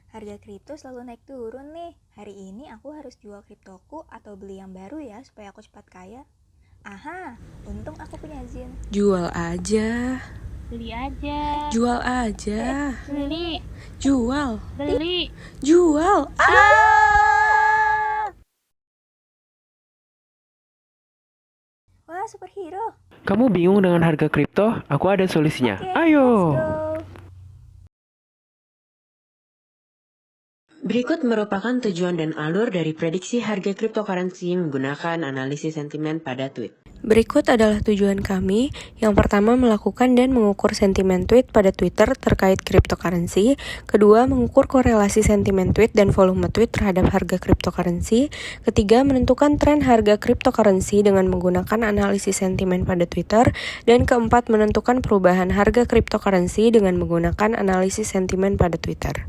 Harga kripto selalu naik turun nih. Hari ini aku harus jual kriptoku atau beli yang baru ya supaya aku cepat kaya. Aha, untung aku punya Zin. Jual aja. Beli aja. Jual aja. Beli. Jual. Beli. Jual. Wah, superhero. Kamu bingung dengan harga kripto? Aku ada solusinya. Oke, Ayo! let's go. Berikut merupakan tujuan dan alur dari prediksi harga cryptocurrency menggunakan analisis sentimen pada tweet. Berikut adalah tujuan kami. Yang pertama, melakukan dan mengukur sentimen tweet pada Twitter terkait cryptocurrency. Kedua, mengukur korelasi sentimen tweet dan volume tweet terhadap harga cryptocurrency. Ketiga, menentukan tren harga cryptocurrency dengan menggunakan analisis sentimen pada Twitter. Dan keempat, menentukan perubahan harga cryptocurrency dengan menggunakan analisis sentimen pada Twitter.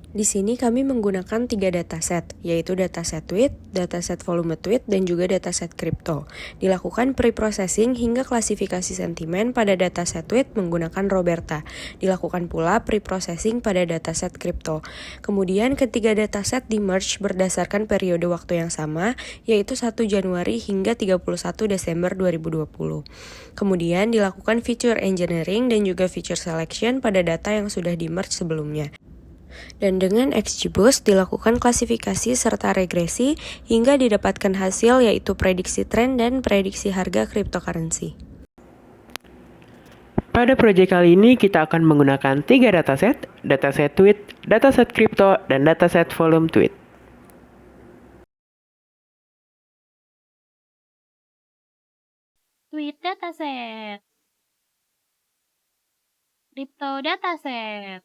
Di sini kami menggunakan 3 dataset, yaitu dataset tweet, dataset volume tweet, dan juga dataset kripto. Dilakukan pre-processing hingga klasifikasi sentimen pada dataset tweet menggunakan Roberta. Dilakukan pula pre-processing pada dataset kripto. Kemudian ketiga dataset di-merge berdasarkan periode waktu yang sama, yaitu 1 Januari hingga 31 Desember 2020. Kemudian dilakukan feature engineering dan juga feature selection pada data yang sudah di-merge sebelumnya. Dan dengan XGBoost dilakukan klasifikasi serta regresi hingga didapatkan hasil yaitu prediksi tren dan prediksi harga cryptocurrency. Pada proyek kali ini kita akan menggunakan 3 dataset tweet, dataset kripto, dan dataset volume tweet. Tweet dataset. Crypto dataset.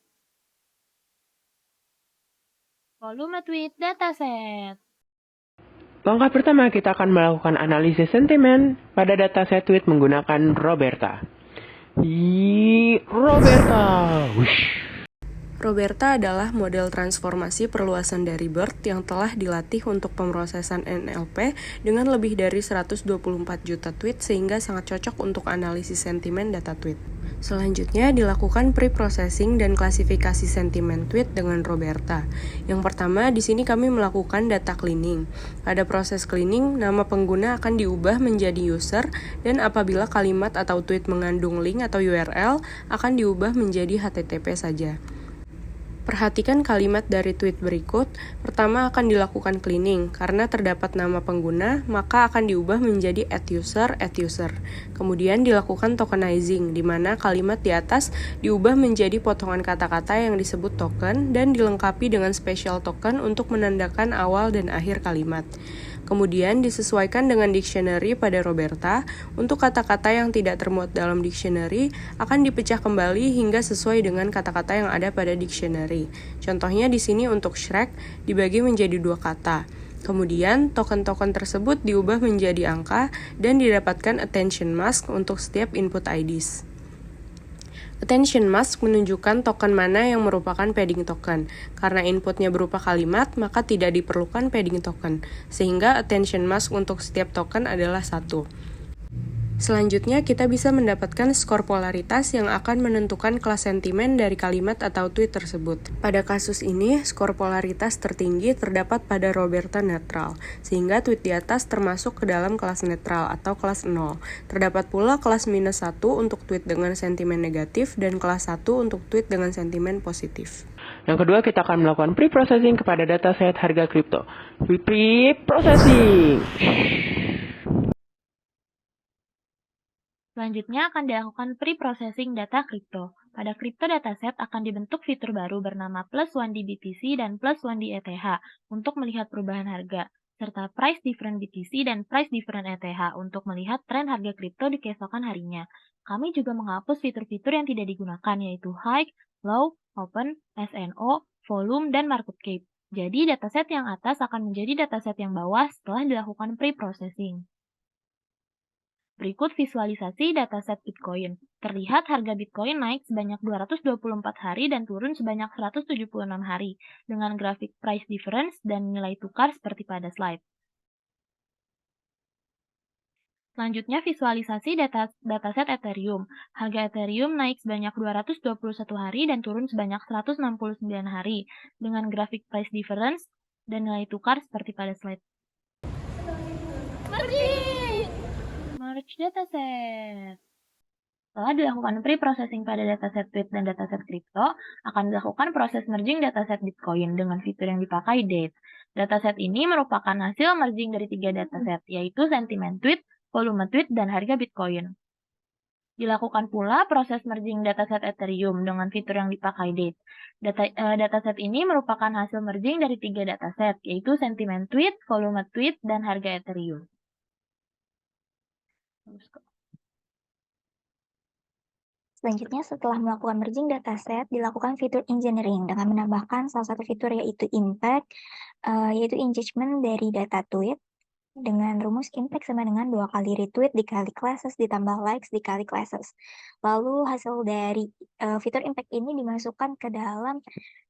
Volume tweet dataset. Langkah pertama kita akan melakukan analisis sentimen pada dataset tweet menggunakan Roberta. Roberta! Wush. Roberta adalah model transformasi perluasan dari BERT yang telah dilatih untuk pemrosesan NLP dengan lebih dari 124 juta tweet sehingga sangat cocok untuk analisis sentimen data tweet. Selanjutnya dilakukan pre-processing dan klasifikasi sentimen tweet dengan Roberta. Yang pertama, di sini kami melakukan data cleaning. Pada proses cleaning, nama pengguna akan diubah menjadi user dan apabila kalimat atau tweet mengandung link atau URL akan diubah menjadi HTTP saja. Perhatikan kalimat dari tweet berikut. Pertama akan dilakukan cleaning. Karena terdapat nama pengguna, maka akan diubah menjadi @user. Kemudian dilakukan tokenizing, di mana kalimat di atas diubah menjadi potongan kata-kata yang disebut token dan dilengkapi dengan special token untuk menandakan awal dan akhir kalimat. Kemudian disesuaikan dengan dictionary pada Roberta. Untuk kata-kata yang tidak termuat dalam dictionary akan dipecah kembali hingga sesuai dengan kata-kata yang ada pada dictionary. Contohnya di sini untuk Shrek dibagi menjadi 2 kata. Kemudian token-token tersebut diubah menjadi angka dan didapatkan attention mask untuk setiap input IDs. Attention mask menunjukkan token mana yang merupakan padding token. Karena inputnya berupa kalimat, maka tidak diperlukan padding token, sehingga attention mask untuk setiap token adalah 1. Selanjutnya, kita bisa mendapatkan skor polaritas yang akan menentukan kelas sentimen dari kalimat atau tweet tersebut. Pada kasus ini, skor polaritas tertinggi terdapat pada Roberta netral, sehingga tweet di atas termasuk ke dalam kelas netral atau kelas 0. Terdapat pula kelas -1 untuk tweet dengan sentimen negatif dan kelas 1 untuk tweet dengan sentimen positif. Yang kedua, kita akan melakukan pre-processing kepada dataset harga kripto. Pre-processing! Selanjutnya akan dilakukan pre-processing data kripto. Pada kripto dataset akan dibentuk fitur baru bernama +1D BTC dan +1D ETH untuk melihat perubahan harga, serta price different BTC dan price different ETH untuk melihat tren harga kripto di keesokan harinya. Kami juga menghapus fitur-fitur yang tidak digunakan yaitu high, low, open, SNO, volume, dan market cap. Jadi dataset yang atas akan menjadi dataset yang bawah setelah dilakukan pre-processing. Berikut visualisasi dataset Bitcoin. Terlihat harga Bitcoin naik sebanyak 224 hari dan turun sebanyak 176 hari, dengan grafik price difference dan nilai tukar seperti pada slide. Selanjutnya visualisasi dataset Ethereum. Harga Ethereum naik sebanyak 221 hari dan turun sebanyak 169 hari dengan grafik price difference dan nilai tukar seperti pada slide. Merge dataset. Setelah dilakukan pre-processing pada dataset tweet dan dataset kripto, akan dilakukan proses merging dataset Bitcoin dengan fitur yang dipakai Date. Dataset ini merupakan hasil merging dari 3 dataset, yaitu sentimen tweet, volume tweet, dan harga Bitcoin. Dilakukan pula proses merging dataset Ethereum dengan fitur yang dipakai Date. Dataset ini merupakan hasil merging dari 3 dataset, yaitu sentimen tweet, volume tweet, dan harga Ethereum. Selanjutnya, setelah melakukan merging dataset, dilakukan fitur engineering dengan menambahkan salah satu fitur yaitu impact, yaitu engagement dari data tweet dengan rumus impact sama dengan 2 kali retweet dikali classes ditambah likes dikali classes. Lalu hasil dari fitur impact ini dimasukkan ke dalam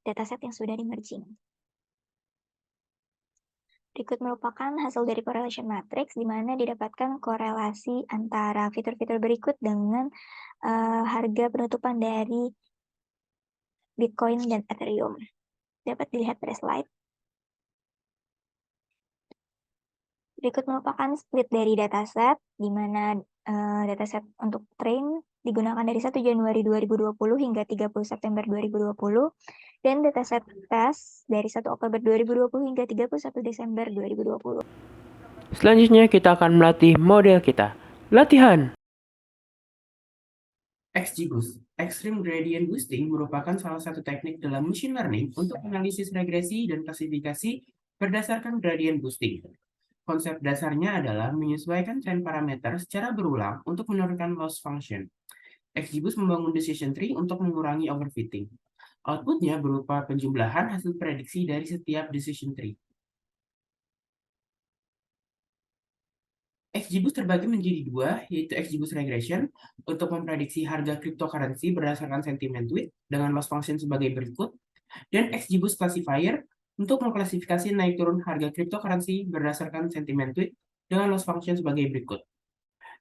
dataset yang sudah di-merging. Berikut merupakan hasil dari correlation matrix, di mana didapatkan korelasi antara fitur-fitur berikut dengan harga penutupan dari Bitcoin dan Ethereum. Dapat dilihat pada slide. Berikut merupakan split dari dataset, di mana dataset untuk train digunakan dari 1 Januari 2020 hingga 30 September 2020, dan dataset test dari 1 Oktober 2020 hingga 31 Desember 2020. Selanjutnya kita akan melatih model kita. Latihan! XGBoost, Extreme Gradient Boosting, merupakan salah satu teknik dalam machine learning untuk analisis regresi dan klasifikasi berdasarkan gradient boosting. Konsep dasarnya adalah menyesuaikan tren parameter secara berulang untuk menurunkan loss function. XGBoost membangun decision tree untuk mengurangi overfitting. Outputnya berupa penjumlahan hasil prediksi dari setiap decision tree. XGBoost terbagi menjadi dua, yaitu XGBoost Regression untuk memprediksi harga cryptocurrency berdasarkan sentimen tweet dengan loss function sebagai berikut, dan XGBoost Classifier untuk mengklasifikasi naik turun harga cryptocurrency berdasarkan sentimen tweet dengan loss function sebagai berikut.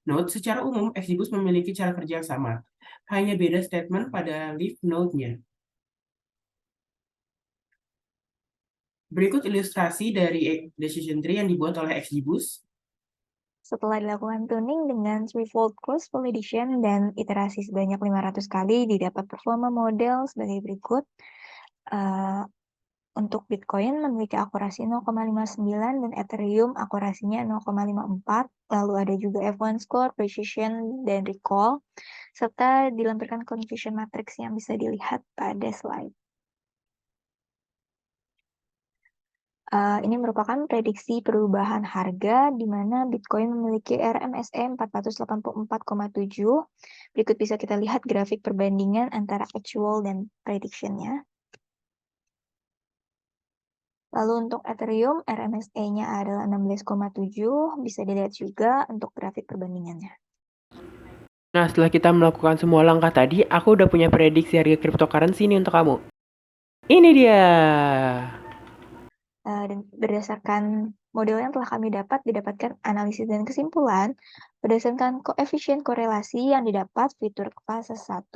Note, secara umum XGBoost memiliki cara kerja yang sama, hanya beda statement pada leaf node-nya. Berikut ilustrasi dari decision tree yang dibuat oleh XGBoost. Setelah dilakukan tuning dengan threefold cross validation dan iterasi sebanyak 500 kali, didapat performa model sebagai berikut. Untuk Bitcoin memiliki akurasi 0,59 dan Ethereum akurasinya 0,54. Lalu ada juga F1 score, precision, dan recall, serta dilampirkan confusion matrix yang bisa dilihat pada slide. Ini merupakan prediksi perubahan harga di mana Bitcoin memiliki RMSE 484,7. Berikut bisa kita lihat grafik perbandingan antara actual dan prediction-nya. Lalu untuk Ethereum, RMSE-nya adalah 16,7. Bisa dilihat juga untuk grafik perbandingannya. Nah, setelah kita melakukan semua langkah tadi, aku udah punya prediksi harga cryptocurrency nih untuk kamu. Ini dia! Dan berdasarkan model yang telah kami didapatkan analisis dan kesimpulan berdasarkan koefisien korelasi yang didapat fitur fase 1,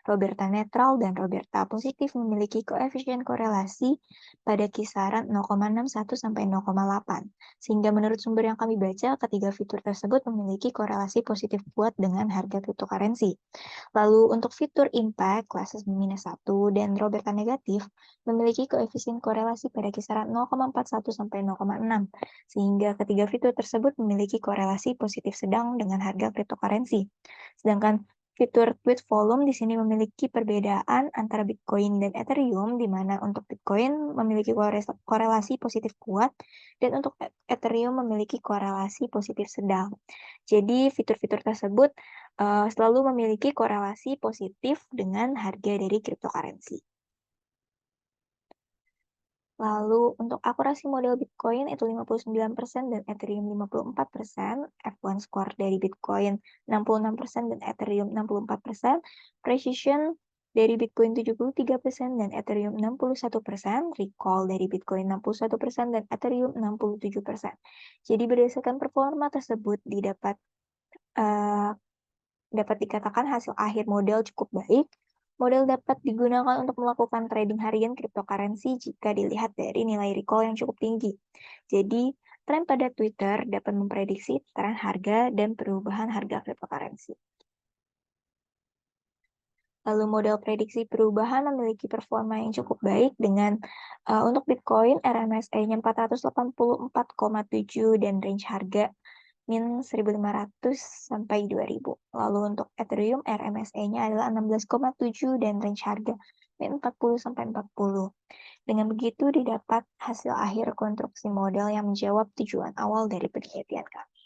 Roberta netral dan Roberta positif memiliki koefisien korelasi pada kisaran 0,61 sampai 0,8. Sehingga menurut sumber yang kami baca, ketiga fitur tersebut memiliki korelasi positif kuat dengan harga cryptocurrency. Lalu untuk fitur impact, classes -1 dan Roberta negatif memiliki koefisien korelasi pada kisaran 0,41 sampai 0,6, sehingga ketiga fitur tersebut memiliki korelasi positif sedang dengan harga cryptocurrency. Sedangkan fitur tweet volume di sini memiliki perbedaan antara Bitcoin dan Ethereum, di mana untuk Bitcoin memiliki korelasi positif kuat dan untuk Ethereum memiliki korelasi positif sedang. Jadi fitur-fitur tersebut selalu memiliki korelasi positif dengan harga dari cryptocurrency. Lalu untuk akurasi model Bitcoin itu 59% dan Ethereum 54%, F1 score dari Bitcoin 66% dan Ethereum 64%, precision dari Bitcoin 73% dan Ethereum 61%, recall dari Bitcoin 61% dan Ethereum 67%. Jadi berdasarkan performa tersebut didapat dapat dikatakan hasil akhir model cukup baik. Model dapat digunakan untuk melakukan trading harian cryptocurrency jika dilihat dari nilai recall yang cukup tinggi. Jadi, tren pada Twitter dapat memprediksi tren harga dan perubahan harga cryptocurrency. Lalu model prediksi perubahan memiliki performa yang cukup baik dengan untuk Bitcoin RMSE-nya 484,7 dan range harga min 1.500 sampai 2.000. Lalu untuk Ethereum RMSE-nya adalah 16,7 dan range harga min 40 sampai 40. Dengan begitu didapat hasil akhir konstruksi model yang menjawab tujuan awal dari penelitian kami.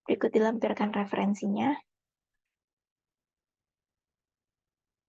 Berikut dilampirkan referensinya.